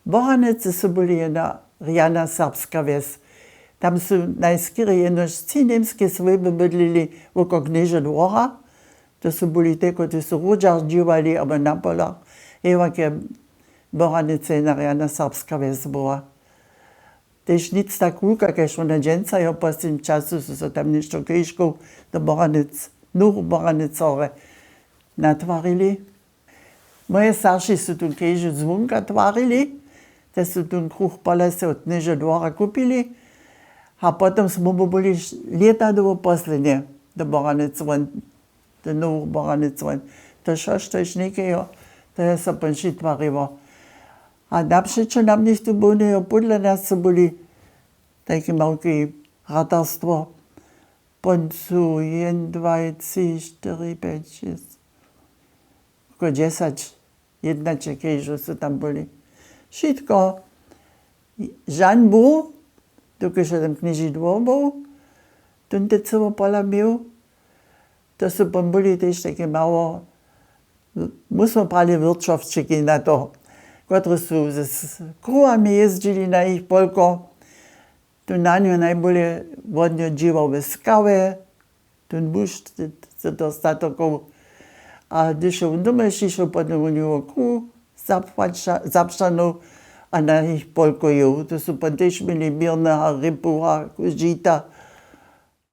Bohanice sú boli jedna riadna serbská ves. Tam sú najskôr jednož cinemské svojby bydlili okolo Knieža dvora. To sú boli tie, ktorí sú rúďar dívali, alebo na polách. Evaké Bohanice jedna riadna serbská ves bola. Tež nic tak veľká, keď ona dženca, jo po tým času sú tam niečo krížkov do Bohanic, Bohanicore natvarili. Moje starší sú tu krížu zvonka tvarili, te sú tu kruh polese od Knieža dvora kúpili. A potom sme boli lietadovo posledne do Bohanicoven, do Novú Bohanicoven. To šož, to je nekého, to je sa ponši tvarivo. A napšie, čo nám nich tu boli, podľa nás sú boli také malké ratarstvo. Poncu 1, 2, 3, 4, 5, 6, oko 10 jednaček krížu sú tam boli. Všetko. Žan bol, dokonca tam knieží dvor bol, tunte celé pola byl. To sú boli tiež také malo, musíme prali wirtschaftsčeky na to, ktorí sú s kruhami jezdili na ich polko. Tu na ňu najbolje vodne džival ve skave, tu buš, to statokov. A když on doma šišel potom u него kruh, zapšanou a na ich polko jel. To sú potom tiež mili birného rybu a žita.